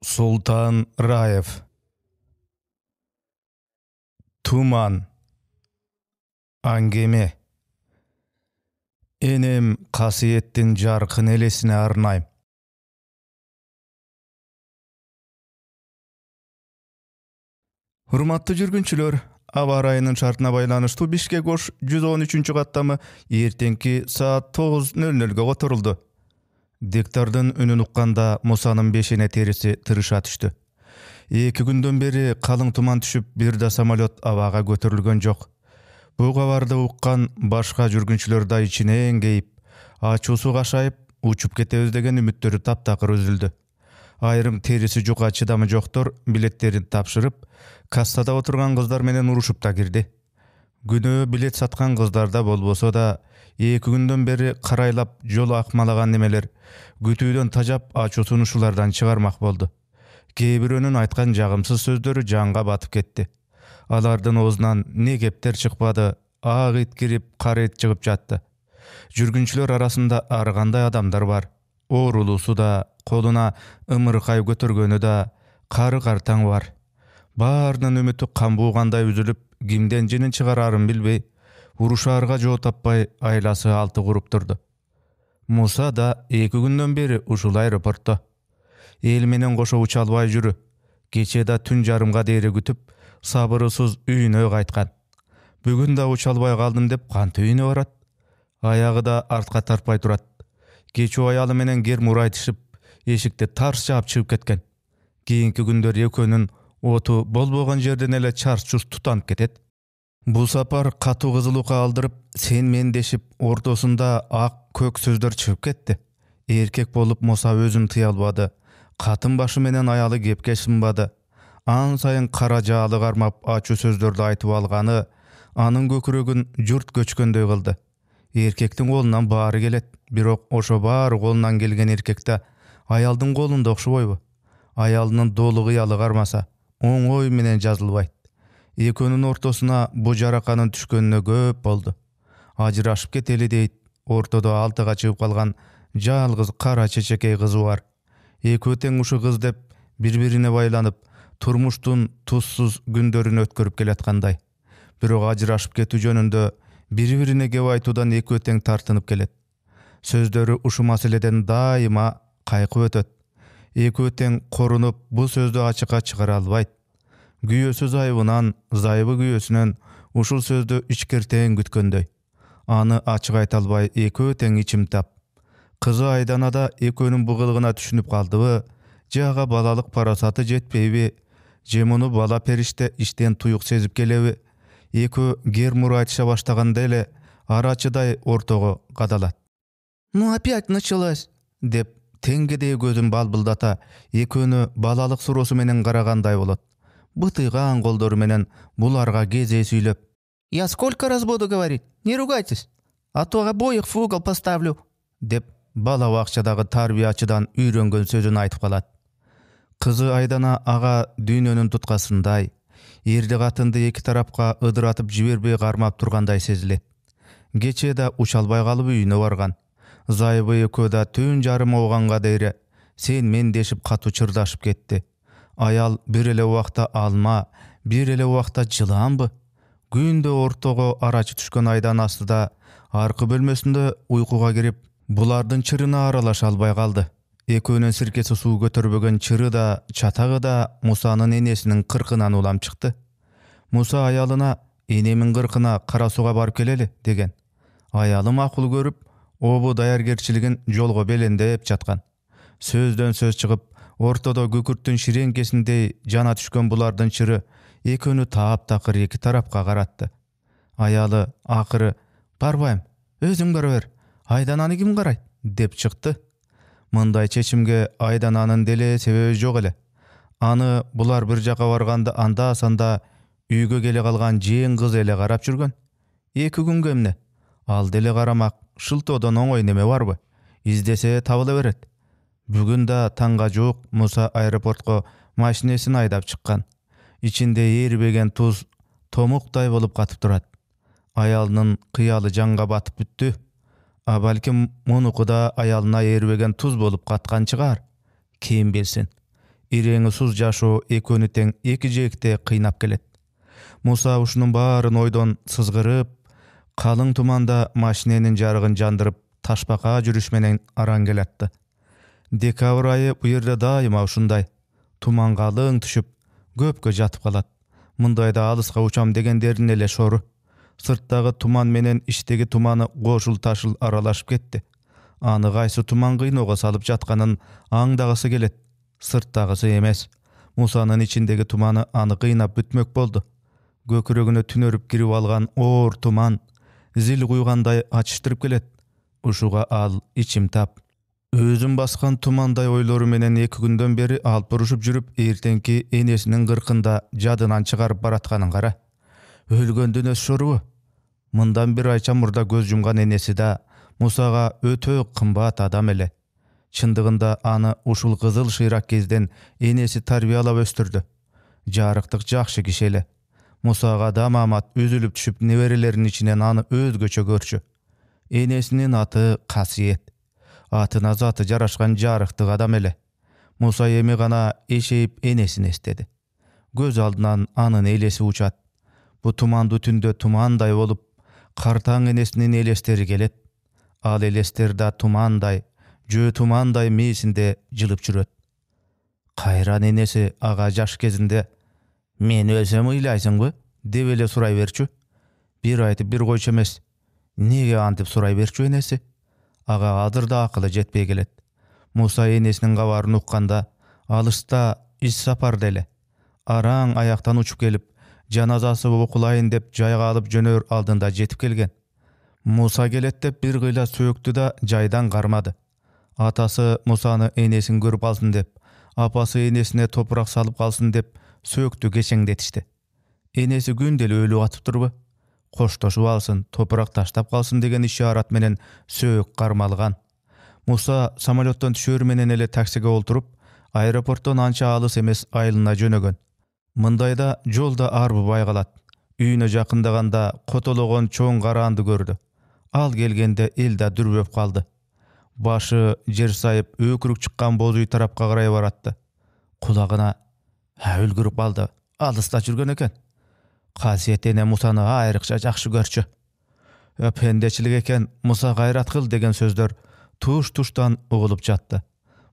Султан Раев. Туман. Аңгеме. Энем касиеттин жаркын элесине арнайм. Урматтуу жүргүнчүлөр, аба ырайынын шартына байланыштуу Бишкек Ош 113 каттамы эртеңки саат 9:00 которулду. Диктардын үнүн укканда Мусанын бешене териси тырыша түштү. 2 күндөн бери калың туман түшүп, бир да самолет абага көтөрүлгөн жок. Бул кабарды уккан башка жүргүнчүлөр да ичинен кейип, ачуусу кашайып, учуп кетебиз деген үмүттөрү таптакыр үзүлдү. Айрым териси жука чыдамы жоктор билеттерин тапшырып, кассада отурган кыздар менен урушуп да кирди. Күнөө билет саткан кыздарда болбосо да, 2 күндөн бери карайлап жол акмалаган немелер күтүүдөн тажап ачуусун ушулардан чыгармак болду. Кээ бирөөнүн айткан жагымсыз сөздөрү жанга батып кетти. Алардын оозунан не кептер чыкпады, ак ит кирип, кара ит чыгып жатты. Жүргүнчүлөр арасында ар кандай адамдар бар. Оорулуусу да, колуна ымыркай көтөргөнү да, кары картаң бар. Баарынын үмүтү камбуугандай үзүлүп, кимден жынын чыгарарын билбей, урушаарга жол таппай айласы алты куруп турду. Муса да 2 күндөн бери ушул аэропортто. Эл менен кошо уча албай жүрү. Кече да түн жарымга дээри күтүп, сабырсыз үйүнө кайткан. Бүгүн да уча албай калдым деп кантип үйүнө барат? Аягы да артка тарпай турат. Кечүү аялы менен кер мурайтышып, эшикти тарс жаап чыгып кеткен. Кийинки күндөр экөөнүн оту болбогон жерден эле чарс-чурс тутанып кетет. Бул сапар катуу кызылууга алдырып, сен мен дешип, ортосунда ак көк сөздөр чыгып кетти. Эркек болуп Муса өзүн тыя албады. Катын башы менен аялы кепке сынбады. Ан сайын кара жаалы кармап ачуу сөздөрдү айтып алганы анын көкүрөгүн журт көчкөндөй кылды. Эркектин колунан баары келет, бирок ошо баары колунан келген эркекте аялдын колунда окшобойбу? Аялынын долу кыялы кармаса, оңой менен жазылбайт. Экөөнүн ортосуна бу жараканын түшкөнүнө көп болду. Ажырашып кетели дейт, ортодо 6 чыгып калган жалгыз кара чечекей кызы бар. Экөө тең ушу кыз деп бири-бирине байланып, турмуштун тузсуз күндөрүн өткөрүп келаткандай. Бирок ажырашып кетүү жөнүндө бири-бирине кеп айтуудан экөө тең тартынып келет. Сөздөрү ушу маселеден дайыма кайкып өтөт. Экөө тең корунуп, бул сөздү ачыкка чыгара албайт. Күйөөсү зайыбынан, зайыбы күйөөсүнөн ушул сөздү ичкертен күткөндөй. Аны ачык айта албай экөө тең ичим тап. Кызы Айданада экөөнүн бу кылыгына түшүнүп калдыбы, же ага балалык парасаты жетпейби, же муну бала периште иштен туюк сезип келеби? Экөө кер мурайтыша баштаганда эле арачыдай ортого кадалат. «Ну опять началась!» деп теңгедей көзүн балбылдата экөөнү балалык суроосу менен карагандай болот. Бытыйган колдору менен буларга кезей сүйлөп: «Я сколько раз буду говорить? Не ругайтесь, а то обоих в угол поставлю!» деп бала бакчадагы тарбиячыдан үйрөнгөн сөзүн айтып калат. Кызы Айдана ага дүйнөнүн туткасындай, эрди катынды 2 тарапка ыдыратып жибербей кармап тургандай сезилет. Кечээ да уча албай калып үйүнө барган. Зайыбы экөө да түн жарым оогонга дейре сен мен дешип катуу чырдашып кетти. Аял бир эле убакта алма, бир эле убакта жыланбы? Күндө ортого арачы түшкөн айдан астыда аркы бөлмөсүндө уйкуга кирип, булардын чырына аралаша албай калды. Экөөнүн сиркеси суу көтөрбөгөн чыры да, чатагы да Мусанын энесинин кыркынан улам чыкты. Муса аялына «Энемин кыркына кара сууга барып келели» деген. Аялы макул көрүп, обу даяргерчилигин жолго белендеп жаткан. Сөздөн сөз чыгып, ортодо күкүрттүн ширеңкесиндей жана түшкөн булардын чыры экөөнү таптакыр 2 тарапка каратты. Аялы акыры «Барбайм, өзүң бара бер, Айдананы ким карайт?» деп чыкты. Мындай чечимге Айдананын деле себеби жок эле. Аны булар бир жака барганда анда-санда үйгө келе калган жээн кыз эле карап жүргөн. 2 күнгө эмне? Ал деле карамак, шылтоодон оңой неме барбы? Издесе табыла берет. Бүгүн да таңга жуук Муса аэропортко машинесин айдап чыккан. Ичинде эрибеген туз томуктай болуп катып турат. Аялынын кыялы жанга батып бүттү. А балким мунуку да аялына эрибеген туз болуп каткан чыгар. Ким билсин. Иреňi suz jaşo ekönü teň iki jekde kıynap gelet. Musa uşunun baaryn oýdan sızgırıp, kalyň tumanda maşinenin jarygyn jandyryp, taşbaka jürüş menen aran geletdi. Dekabr aýy bu ýerde daýyma uşunday. Tuman kalyň düşüp, göpke jatyp kalat. Mundaýda alyska uçam degenderin ele şoru. Sırtdagy tuman menen içdegi tumany goşul taşıl aralaşyp ketdi. Any gaýsy tuman gıynoga salyp jatkanyn aňdagysy gelet. Sırtdagysy emes. Musanyň içindegi tumany any gıynap bütmek boldy. Göküregine tünörüp girip algan or tuman zil guyganday açıştırıp gelet. Uşuga al, içim tap. Özüm baskan tumanday oýlary menen 2 günden beri alyp duruşup jürüp, ertenki enesiniň gyrkynda jadynan çygaryp baratkanyň gara. Ölgöndün öz şorubu. Mundan bir ayça murda göz jumgan enesi da Musaga ötö kymbat adam ele. Çındygynda any uşul kızıl şyrak kezden enesi tarbiýalap östürdi. Jarykdyk jakşy kişi ele. Musaga da mamat üzülüp düşüp neberelerin içinden any özgöçe görçü. Enesinin aty Kasiyet. Atyna zaty jaraşgan jarykdyk adam ele. Musa emi gana eşeyip enesini istedi. Göz aldынан anın elesi uçat. Bu tumandy tünde tumanday bolup, kartaň enesinin elesteri gelet. Al elester da tumanday, jö tumanday meýsinde jylyp jüröt. Kayran enesi aga jaş kezinde "Men ölsem uýlaýsyňby?" dep ele suraý berçü. Bir aýtyp bir goýça emes. Nege antyp suraý berçü enesi? Aga adyr da akyly jetpey gelet. Musa enesiniň gabaryny ukkanda alysda iş saparda ele. Araň ayaktan uçup gelip, janazasy okulayyn dep jaýga alyp jönör aldynda jetip kelgen. Musa gelet dep bir gıyla sööktü da jaýdan garmady. Atası Musany enesini görüp alsyn dep, apasy enesine toprak salyp kalsyn dep sööktü geçeňdetişdi. Enesi gündeli ölüp atyp durby. Koştoşup alsyn, toprak taştap kalsyn degen işarat menen söök garmalgan. Musa samolotdan düşür menen ele taksige olturup, aeroportdan ança alys emes aýlyna jönögön. Mundaýda jolda arby baýgalat. Üýüne jakındaganda kotologon çoň garandy gördü. Al gelgende elda dürböp kaldı. Başı jer sayıp ökürük çykkan bozuy tarapka garaý baratdy. Kulagyna "Ha ölgürüp aldy. Alysda jürgen eken." Kasiyet ene Musany aýrykça jakşy görçü. Pendeçilik eken Musa gaýrat kıl degen sözler tuş-tuştan ugylyp jatdy.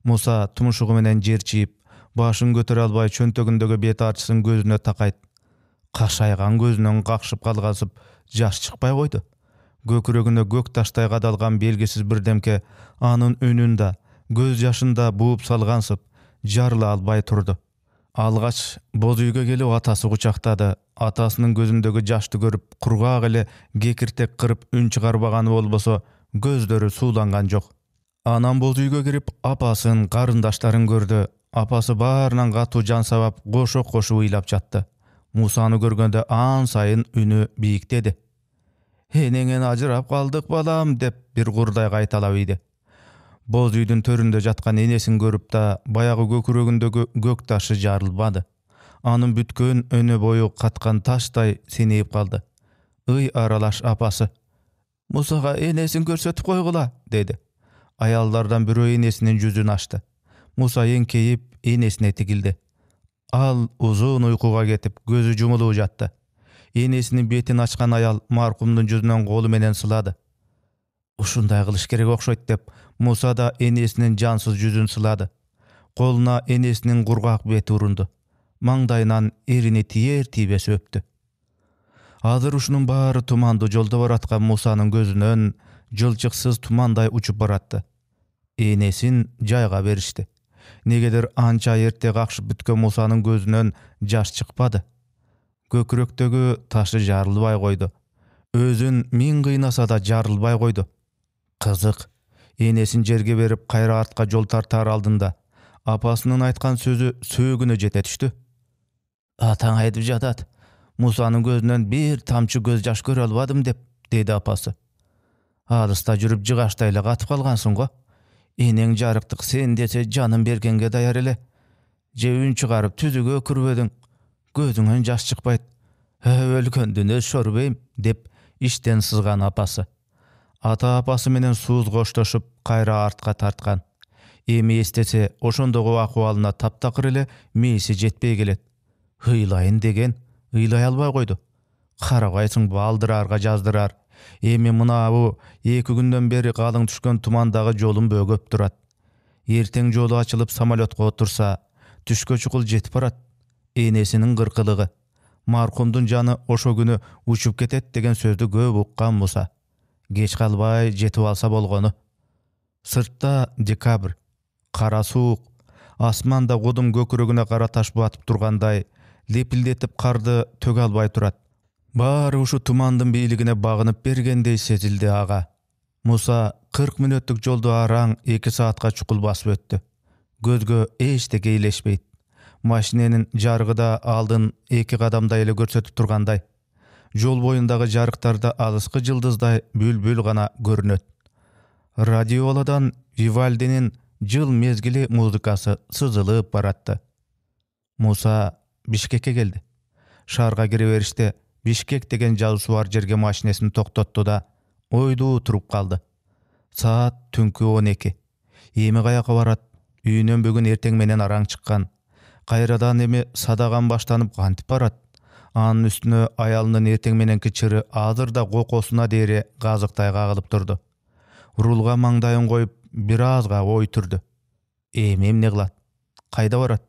Musa tumuşugy menen jer çiýip, başyn götere albaý çöntögündägi bet arçysyň gözüne takaýt. Kaşaýgan gözünden kakşyp kalgasyp jaş çykpay goýdy. Göküregine gök taştaý gadalgan belgisiz birdemke anın önünde, göz yaşında buup salgansyp jarly albaý turdy. Algaç boz üýge gelip atasy guçaktady. Atasynyň gözündägi jaşty görüp kurgak ele gekirtek kırıp ün çygarбагany bolboso gözleri suulangan jok. Anam boz üýge girip apasyň garyndaşlaryny gördü. Apasy barынан gatu jan sabap goşok goşup uýlap jatdy. Musany görgende an sayın ünü biýiktedi. "Heneňen ajyrap kaldyk balam" dep bir gurday gaýtalap ýydy. Boz üýdün töründe jatkan enesini görüp da bayagy göküregindägi gök taşy jarylmady. Anyň bütkön öne boyu katkan taşday seneyip kaldı. "Iy aralaş apasy. Musaga enesini görsetip koýgula" dedi. Ayallardan biri enesinin yüzünü açtı. Musa enkeyip enesine tikildi. Al uzun uykuga ketip gözü jumulup jatdy. Enesinin betini açkan ayal marhumdun yüzünden kolu menen sılady. "Uşunday kılıç gerek okşoýt" dep Musa da enesinin cansız yüzün sılady. Koluna enesinin gurgak beti urundu. Maňdaýyndan erini tiýer tiýbes öpdü. Hazır uşunun bary tumandy jolda baratgan Musanyň gözünden jylçyksız tumanday uçup baratdy. Enesin jaýga berişdi. Negedir ança erte kakşyp bütken Musanyň gözünden jaş çykpady. Gökürektegi taşy jarylbay goýdy. Özün min gıynasa da jarylbay goýdy. Kızık. Enesin jerge berip kayra artka jol tartar aldynda apasynyň aýtgan sözü söýgüne jete düşdü. "Ataň aýdyp jatat. Musanyň gözünden bir tamçy göz jaş göre albadym" dep dedi apasy. "Alysda jürüp jygaşdaýla gatyp kalgansyň go. Eneň jarykdyk sen dese janym bergenge daýar ele. Jebin çygaryp tüzüge ökürbediň. Gözüňden jaş çykpaýt. Ölkendin öz şorbeýim" dep işten sızgan apasy. Ata apasy menen suuz goştoşup kayra artka tartkan. Эми эстесе ошондогу акыбалына таптакыр эле мээси жетпей келет. Ыйлайын деген ыйлай албай койду. Карабайсың балдырарга жаздырар. Эми мынабу 2 күндөн бери калың түшкөн тумандагы жолун бөгөп турат. Эртең жолу ачылып самолетко отурса, түшкө чукул жетип барат. Энесинин кыркылыгы. Маркумдун жаны ошо күнү учуп кетет деген сөздү көп уккан Муса. Кеч калбай жетип алса болгону. Сыртта декабрь. Кара суук. Асманда кудум көкүрөгүнө кара таш батып тургандай, лепилдетип карды төгө албай турат. Баары ушу тумандын бийлигине багынып бергендей сезилди ага. Муса 40 мүнөттүк жолду араң 2 саатка чукул басып өттү. Көзгө эчтеке илешпейт. Машиненин жарыгы да алдын 2 кадамдай эле көрсөтүп тургандай. Жол боюндагы жарыктарда алыскы жылдыздай бүлбүл гана көрүнөт. Радиоладан Вивальдинин жыл мезгили музыкасы сызылып баратты. Муса Бишкекке келди. Шаарга кире бериште Бишкек деген жазуусу бар жерге машинесин токтотту да ойдуу туруп калды. Саат түнкү 12. Эми каяка барат? Үйүнөн бүгүн эртең менен араң чыккан. Кайрадан эми садаган баштанып кантип барат? Анын үстүнө аялынын эртең мененки чыры азыр да кокосуна дээре газыктай кагылып турду. Рулга маңдайын коюп бир азга ой түрдү. Эми эмне кылат? Кайда барат?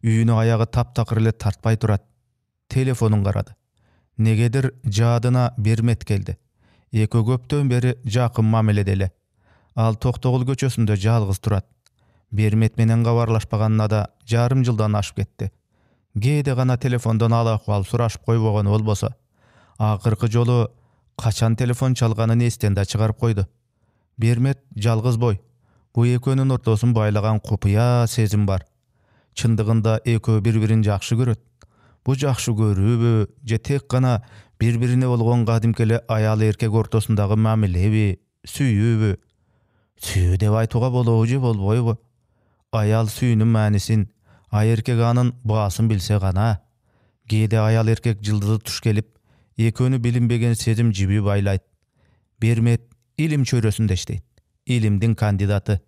Үйүнө аягы таптакыр эле тартпай турат. Телефонун карады. Негедир жаадына Бермет келди. Экөө көптөн бери жакын мамиледе эле. Ал Токтогул көчөсүндө жалгыз турат. Бермет менен кабарлашпаганына да жарым жылдан ашып кетти. Кээде гана телефондон ал акыбал сурашып койбогону болбосо, акыркы жолу качан телефон чалганын эстен да чыгарып койду. Бермет жалгыз бой. Бу экөөнүн ортосун байлаган купуя сезим бар. Чындыгында экөө бири-бирин жакшы көрөт. Бу жакшы көрүүбү же тек гана бири-бирине болгон кадимки эле аял эркек ортосундагы мамилеби, сүйүүбү? Сүйүү деп айтууга болобу же болбойбу? Аял сүйүүнүн маанисин, а эркек анын баасын билсе гана. Кээде аял эркек жылдызы туш келип, экөөнү билинбеген сезим жиби байлайт. Бермет илим чөйрөсүндө иштейт. Илимдин кандидаты.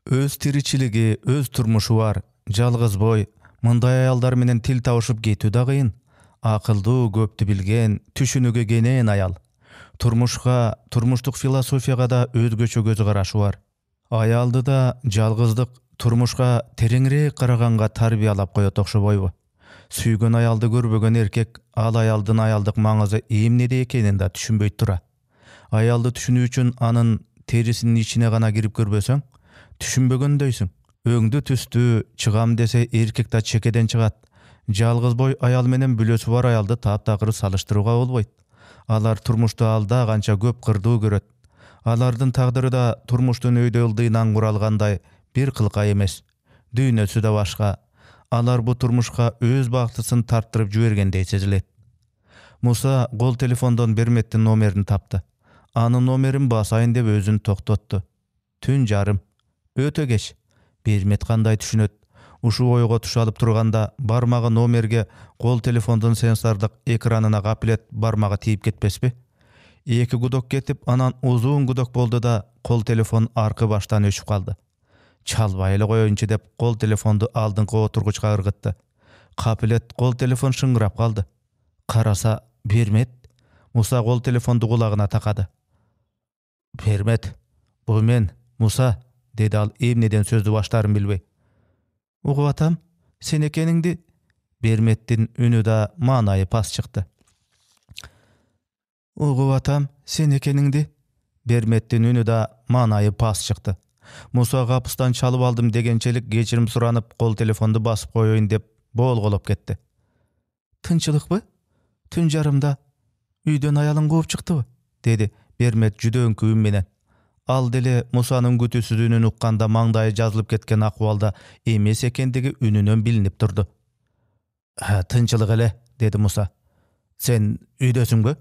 Өз тиричилиги, өз турмушу бар. Жалгыз бой. Мындай аялдар менен тил табышып кетүү да кыйын. Акылдуу, көптү билген, түшүнүгү кенен аял. Турмушка, турмуштук философияга да өзгөчө көз карашы бар. Аялды да жалгыздык турмушка тереңирээк караганга тарбиялап коет окшобойбу? Сүйгөн аялды көрбөгөн эркек ал аялдын аялдык маңызы эмнеде экенин да түшүнбөйт тура. Аялды түшүнүү үчүн анын терисинин ичине гана кирип көрбөсөң, түшүнбөгөндөйсүң. Өңдү түстү чыгам десе эркек да чекеден чыгат. Жалгыз бой аял менен бүлөсү бар аялды таптакыр салыштырууга болбойт. Алар турмушту алда канча көп кырдуу көрөт. Алардын тагдыры да турмуштун өйдө ылдыйынан куралгандай бир кылка эмес. Дүйнөсү да башка. Алар бу турмушка өз бактысын тарттырып жибергендей сезилет. Муса кол телефондон Берметтин номерин тапты. Анын номерин басайын деп өзүн токтотту. Түн жарым. Өтө кеч. Бермет кандай түшүнөт? Ушу ойго туш алып турганда бармагы номерге кол телефондун сенсордук экранына капилет бармагы тийип кетпеспи? 2 гудок кетип, анан узун гудок болду да кол телефон аркы баштан өчүп калды. Чалбай эле коеюнчу деп кол телефонду алдыңкы отургучка ыргытты. Капилет кол телефон шыңгырап калды. Караса Бермет. Муса кол телефонду кулагына такады. Бермет, бул мен, Муса, деди ал эмнеден сөздү баштаарын билбей. Угуп атам, сен экениңди. Берметтин үнү да маанайы пас чыкты. Угуп атам, сен экениңди. Берметтин үнү да маанайы пас чыкты. Муса капыстан чалып алдым дегенчелик кечирим суранып кол телефонду басып коеюн деп болголоп кетти. Тынчылыкпы? Түн жарымда үйдөн аялың кууп чыктыбы? Деди Бермет жүдөңкү үн менен. Ал деле Мусанын күтүүсүзүүнүн укканда маңдайы жазылып кеткен акыбалда эмес экендиги үнүнөн билинип турду. Тынчылык эле, деди Муса. Сен үйдөсүңбү?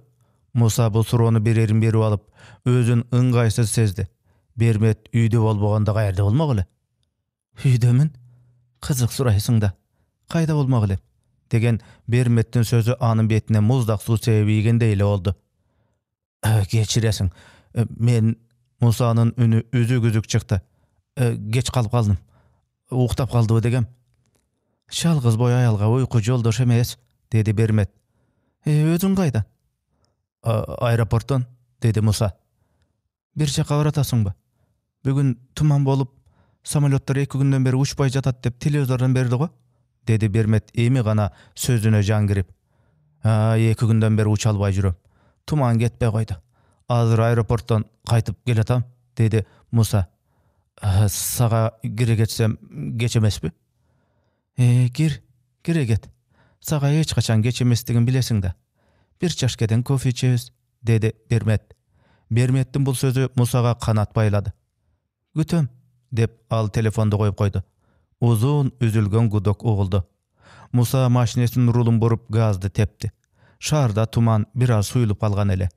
Муса бул суроону берерин берип алып, өзүн ыңгайсыз сезди. Бермет үйдө болбогондо каерде болмок эле? Үйдөмүн? Кызык сурайсың да. Кайда болмок эле? Деген Берметтин сөзү анын бетине муздак суу себип ийгендей эле болду. Кечиресиң. Мен Мусанын үнү үзүк-үзүк чыкты. Geç kalıp kaldım. Uktap kaldı degem. Şalgız boy ayalga uyku joldoş emes, dedi Bermet. Özüň gaýda? Aeroportdan, dedi Musa. Bir çaka baratasıň ba? Bugün tuman bolup, samolotlar 2 günden beri uçpay jatat dep telewizordan berdi go, dedi Bermet emi gana sözüne jan girip. 2 günden beri uçalbay jürem. Tuman getpe goýdy. Azır aeroportdan gaýtyp geletam, dedi Musa. Saga gire geçsem geçemespi? Gire get. Saga hiç kaçan geçemesdigin bilesin de. Bir çaşkeden kofe içebiz, dedi Bermet. Bermettin bul sözü Musaga kanat bayladı. Gütöm, dep al telefonda koyup koydu. Uzun üzülgön gudok oğuldu. Musa maşinesinin rulun borup gazdı tepti. Şarda tuman biraz suyulup kalgan ele.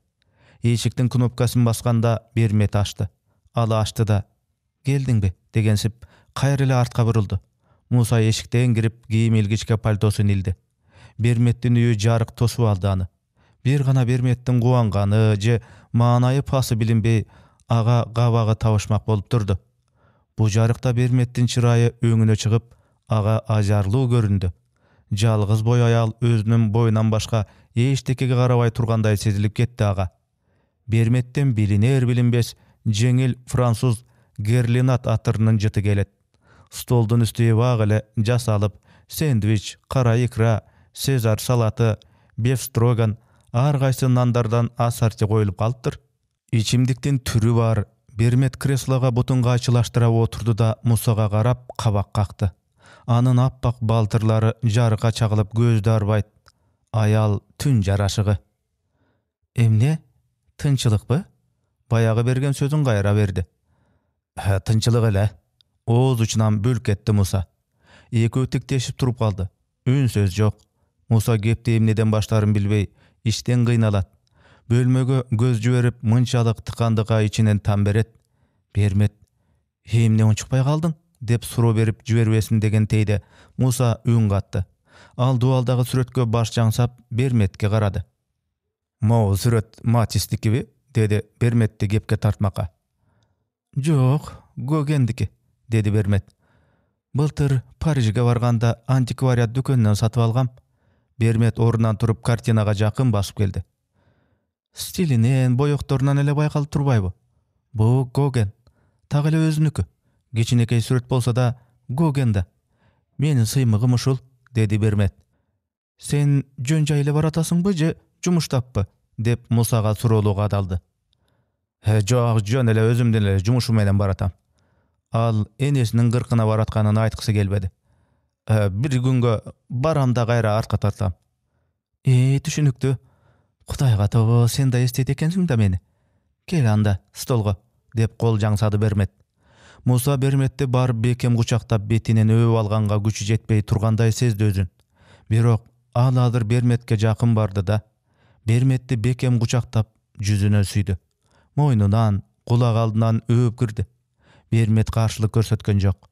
Eşiktin knopkaсын baskanda Bermet açtı. Alı açtı da, geldin bi, degensip, kayır ile artka buruldu. Musa eşikten girip giyim ilgiçke paltosun ildi. Bermettin üyü jarık tosu aldı anı. Bir gana Bermettin guangany je manayı pası bilinbey aga gabağı tavışmak bolup durdu. Bu jarykta Bermettin çırayı öňüne çygyp aga ajarlуу göründü. Jalgyz boy ayal özünün boyundan başka eştekege garabay turganday sezilip ketdi aga. Bermettin biliner bilinbes jeňil fransuz Gerlinat atyrynyň jyty gelet. Stoldun üstüye wagyle jasalyp sandwich, kara ikra, Sezar salaty, befstrogan, argaýsy nandardan asarça koyulup kalıptır. İçimdiktin türü var. Bermet kresloga butunga açılaştıra oturdu da Musaga garap kabak kaktı. Anın appak baltırları jarıka çagılıp gözde arbayt. Ayal tün jaraşıgı. Emne? Tınçılık mı? Bayağı bergen sözün gayra verdi. Tınçılık ele. Oğuz uçundan bölk etti Musa. Eki ötekteşip turup kaldı. Ün söz yok. Musa gepti emneden başlarım bilbey, işten gıynalat. Bölmöge göz jüberip mınçalık tıkandığa içinen tam beret. Bermet, emne onçukpay kaldın? Dep suro berip jüberbesin degen teyde Musa ün katты. Al dualdağı süretke baş jangsap Bermetke karady. Mao süret maçistik gibi, dedi Bermet'ti gepke tartmaka. Jok, Gogendiki, dedi Bermet. Былтыр Parijge barganda antikvariat dükönünden satıp algam. Bermet orundan turup kartinaga jakyn basıp geldi. Stilinen, boyoktorundan ele baykalıp turbayby. Bu Gogen. Tak ele özünükü. Geçinekey süret bolsa da Gogen-da. Menin sıymygym uşul, dedi Bermet. Sen jön jaýly baratasıňby je jumuşdapby? Dep Musaga suruluga adaldı. Jok, jön ele özümden ele jumuşum menen baratam. Al enesinin gırkına baratkanını aytkysy gelbedi. Bir günge baramda gayra arka tartam. Düşünüktü. Kudayga tobo sen da estet ekensiň da meni. Gel anda stolga, dep kol jangsady Bermet. Musa Bermetти barıp bekem guçaktap betinen öp alganga güçü jetpey turganday sezdi özün. Birok al adır Bermetke jakyn bardı da. Bermetti bekem guçaktap yüzüne süydü. Moynundan, kulak aldından öp girdi. Bermet karşılık görsetken jok.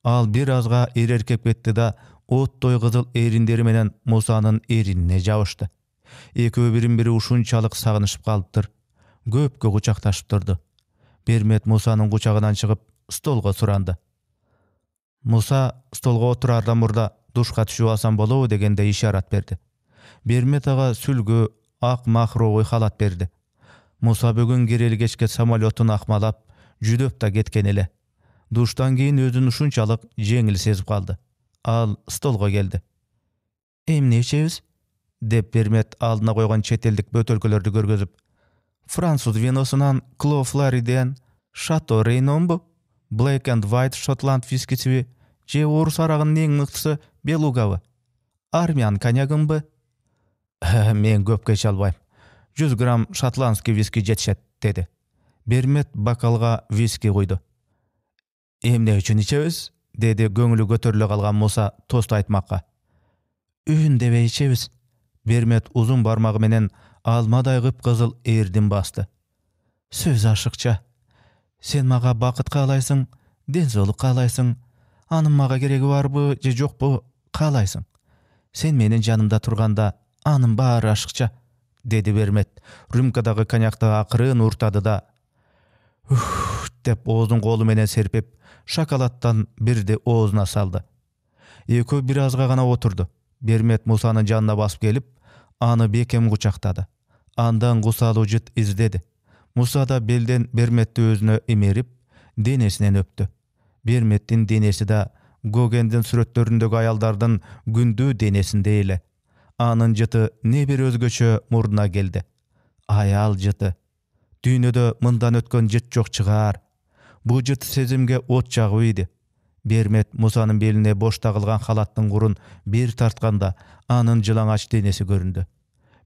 Al bir azga ererkep ketdi da ottoy kızıl erinderi menen Musanyň erinine jabışdy. Ekөө birin biri uşunçalyk sagynışyp kalypdyr. Köpkö guçaktaşyp durdy. Bermet Musanyň guçagyndan çygyp stolga surandy. Musa stolga oturardan murda duşka düşüp alsam bolobı degende işaret berdi. Bermet aga sülgü ak mahrowy halat berdi. Musa bugün gireli geçke samolotun akmalap jüdöp da ketken ele. Duştan keyin özün uşunçalyk jeňil sezip kaldı. Al stolga geldi. Emne içebiz? Dep Bermet aldyna koygan çeteldik bötölkelерди görgözüp. Fransuz vinosundan Clos Floridian, Chateau Reynon'bu, Black and White Şotland viskisi, je orus aragynın eň mykdysy Belugabı. Armian konyagymby? Men köpke içe albaýym. 100 gram şotlandski viski jetşet, dedi. Bermet bakalga viski koydu. Emne üçün içebiz? Dedi göňüli götürüle kalgan Musa tost aytmakka. Ün debe içebiz. Bermet uzun barmagy menen almaday gyp-gyzyl erdin bastı. Söz aşykça. Sen maga bakyt kalaýsyň, densizlik kalaýsyň. Anyň maga keregi barby, je jokby kalaýsyň. Sen menen janymda turganda anım bar aşykça, dedi Bermet. Rümkadagy konyakty akyryn urtady da. деп оозун колу менен серпип, шоколаддан бирди оозуна салды. Экөө бир азга гана отурду. Бермет Мусанын жанына басып келип, аны бекем кучактады. Андан кусалуу жыт издеди. Муса да белден Берметти өзүнө имерип, денесинен өптү. Берметтин денеси да Гогендин сүрөттөрүндөгү аялдардын күндүү денесиндей эле. Анын жыты не бир өзгөчө мурдуна келди. Аял жыты. Дүйнөдө мындан өткөн жыт жок чыгаар. Бу жыт сезимге от жагып ийди. Бермет Мусанын белине бош тагылган халаттын курун бир тартканда, анын жылаңач денеси көрүндү.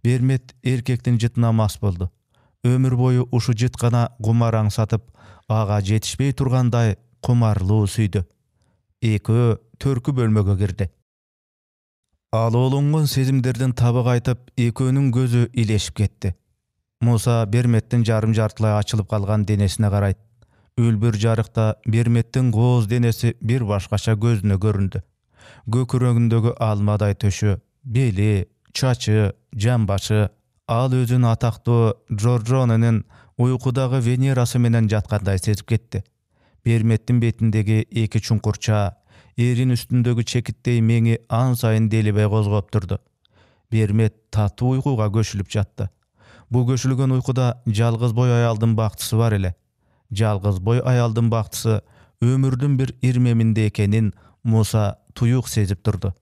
Бермет эркектин жытына мас болду. Өмүр бою ушу жыт гана кумар аңсатып, ага жетишпей тургандай кумарлуу сүйдү. Экөө төркү бөлмөгө кирди. Ал олонгон сезимдердин табы кайтып, экөөнүн көзү илешип кетти. Муса Берметтин жарым жартылай ачылып калган денесине карайт. Үлбүр жарыкта Берметтин кооз денеси бир башкача көзүнө көрүндү. Көкүрөгүндөгү алмадай төшү, бели, чачы, жамбашы, ал өзүн атактуу Джорджонунун уйкудагы Венерасы менен жаткандай сезип кетти. Берметтин бетиндеги эки чуңкурча, эрин үстүндөгү чекиттей меңи ан сайын делебей козгоп турду. Бермет татуу уйкуга көчүлүп жатты. Бу көчүлгөн уйкуда жалгыз бой аялдын бактысы бар эле. Жалгыз бой аялдын бактысы өмүрдүн бир ирмеминде экенин Муса туюк сезип турду.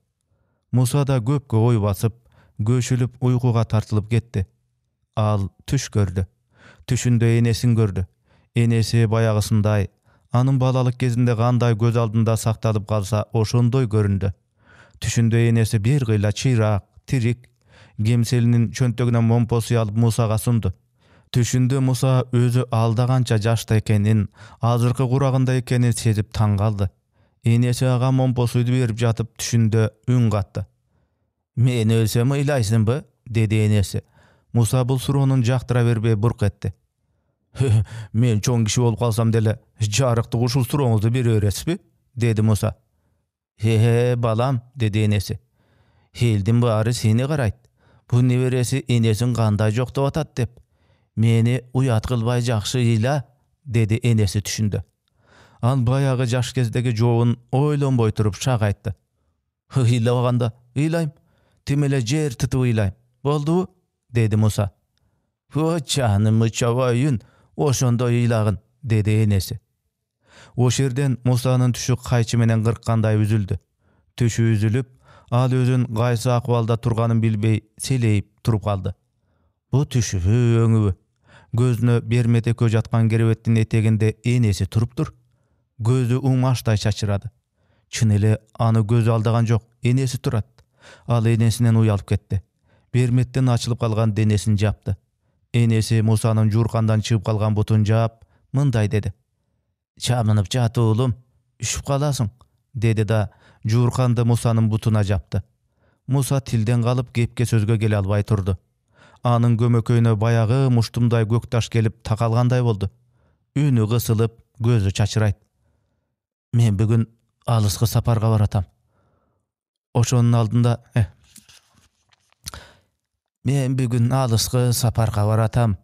Муса да көпкө ой басып, көчүлүп уйкуга тартылып кетти. Ал түш көрдү. Түшүндө энесин көрдү. Энеси баягысындай, анын балалык кезинде кандай көз алдында сакталып калса, ошондой көрүндү. Түшүндө энеси бир кыйла чыйрак, тирик, кемселинин чөнтөгүнөн момпосуй алып Мусага сунду. Түшүндө Муса өзү алда канча жашта экенин, азыркы курагында экенин сезип таң калды. Энеси ага момпосуйду берип жатып түшүндө үн катты. «Мен өлсөм ыйлайсыңбы?» деди энеси. Муса бул суроонун жактыра бербей бурк этти. «Мен чоң киши болуп калсам деле, жарыктык ушул сурооңузду бере бересизби?» деди Муса. Балам», деди энеси. «Элдин баары сени карайт. Бу небереси энесин кандай жоктоп атат деп. Мени уят кылбай жакшы ыйла», деди энеси түшүндө. Ал баягы жаш кездеги жообун ойлонбой туруп шак айтты. «Ыйлабаганда ыйлайм. Тим эле жер тытып ыйлайм. Болдубу?» деди Муса. «О жаным чабайын, ошондой ыйлагын», деди энеси. Ош жерден Мусанын түшү кайчы менен кырккандай үзүлдү. Түшү үзүлүп, ал өзүн кайсы акыбалда турганын билбей селейип туруп калды. Бу түшүбү, өңүбү? Көзүнө Бермет экөө жаткан керебеттин этегинде энеси туруптур. Көзү уңаштай чачырады. Чын эле аны көзү алдаган жок, энеси турат. Ал энесинен уялып кетти. Берметтен ачылып калган денесин жапты. Энеси Мусанын жууркандан чыгып калган бутун жаап, мындай деди. «Чамынып жат уулум, үшүп каласың», деди да жуурканды Мусанын бутуна жапты. Муса тилден калып кепке сөзгө келе албай турду. Анын көмөкөйүнө баягы муштумдай көк таш келип такалгандай болду. Үнү кысылып, көзү чачырайт. «Мен бүгүн алыскы сапарга баратам. Ошонун алдында Мен бүгүн алыскы сапарга баратам.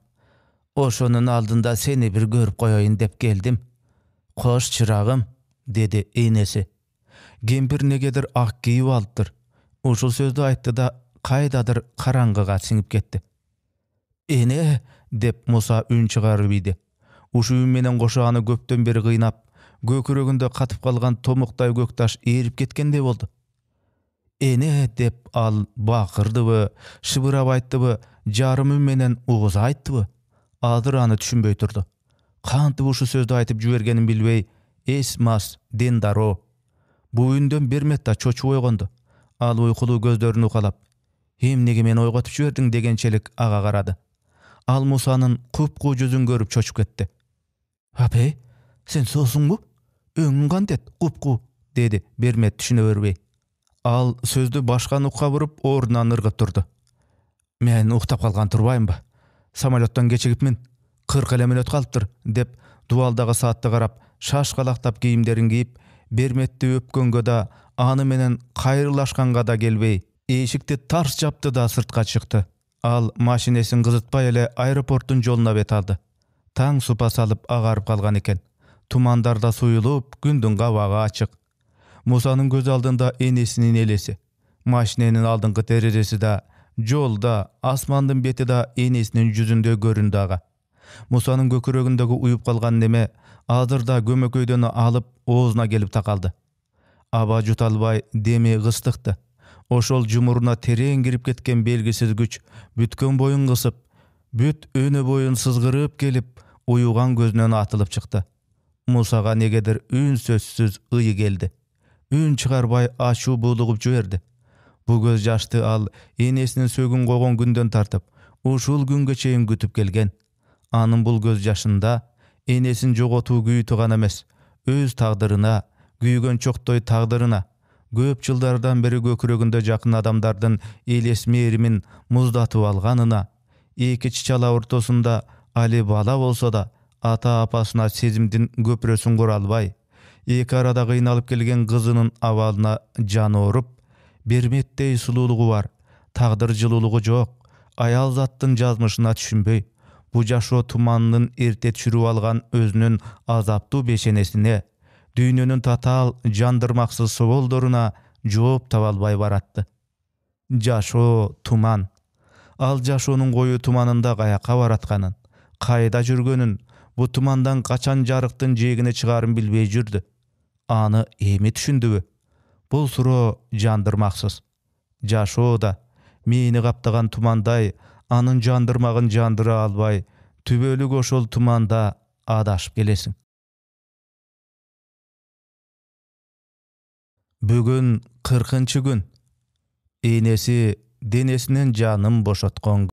Ошонун алдында сени бир көрүп коеюн деп келдим. Кош чырагым», деди энеси. Кемпир негедир ак кийип алыптыр. Ушул сөздү айтты да кайдадыр караңгыга сиңип кетти. «Эне!» деп Муса үн чыгарып ийди. Ушу үн менен кошо аны көптөн бери кыйнап, көкүрөгүндө катып калган томуктай көк таш ээрип кеткендей болду. «Эне!» деп ал бакырдыбы, шыбырап айттыбы, жарым үн менен угуза айттыбы? Адыр аны түшүнбөй турду. Кантип ушу сөздү айтып жибергенин билбей, эс мас дендаро. Бу үндөн Бермет да чочуп ойгонду. Ал уйкулуу көздөрүн укалап, «Эмнеге мени ойготуп жибердиң?» дегенчелик ага карады. Ал Мусанын куп-куу жүзүн көрүп чочуп кетти. «Апей, сен соосуңбу? Өңүң кантет, куп-куу?» деди Бермет түшүнө бербей. Ал сөздү башка нукка буруп, ордунан ыргып турду. «Мен уктап калган турбаймынбы? Самолеттон кечигипмин. 40 эле мүнөт калыптыр», деп дубалдагы саатты карап, шашкалактап кийимдерин кийип, Берметти өпкөнгө да, аны менен кайрылашканга да келбей, эшикти тарс жапты да сыртка чыкты. Ал машинесин кызытпай эле аэропорттун жолуна бет алды. Таң супа салып агарып калган экен. Tumanдарda suyulup, gündün gabagı açık. Musанын көз алдында энесинин элеси. Машиненин алдыңкы терезеси да, жолда, асмандын бети да энесинин жүзүндө көрүндү ага. Мусанын көкүрөгүндөгү уюп калган неме азыр да көмөкөйдөн алып оозуна келип такалды. Аба жута албай деми кыстыкты. Ошол жумуруна терең кирип кеткен белгисиз күч бүткөн боюн кысып, бүт өнө боюн сызгырып келип, уюган көзүнөн атылып чыкты. Мусага негедир үн сөзсүз ый келди. Үн чыгарбай ачуу булугуп жиберди. Бу көз жашты ал энесинин сөгүн койгон күндөн тартып, ушул күнгө чейин күтүп келген. Анын бул көз жашында энесин жоготуу күйүтү гана эмес, өз тагдырына, күйгөн чоктой тагдырына, көп жылдардан бери көкүрөгүндө жакын адамдардын элес мээримин муздатып алганына, эки чычала ортосунда али бала болсо да ата-апасына сезимдин көпүрөсүн кура албай, эки арада кыйналып келген кызынын абалына жаны ооруп, берметтей сулуулугу бар, тагдыр жылуулугу жок, аял заттын жазмышына түшүнбөй, бу жашоо туманынын эрте түшүрүп алган өзүнүн азаптуу бешенесине, дүйнөнүн татаал жандырмаксыз соболдоруна жооп таба албай баратты. Жашоо туман. Ал жашоонун коюу туманында каяка баратканын, кайда жүргөнүн, бу тумандан качан жарыктын жээгине чыгаарын билбей жүрдү. Аны эми түшүндүбү? Бул суроо жандырмаксыз. Жашоо да мени каптаган тумандай, анын жандырмагын жандыра албай, түбөлүк ошол туманда адашып келесиң. Бүгүн 40-күн. Энеси денесинен жанын бошоткон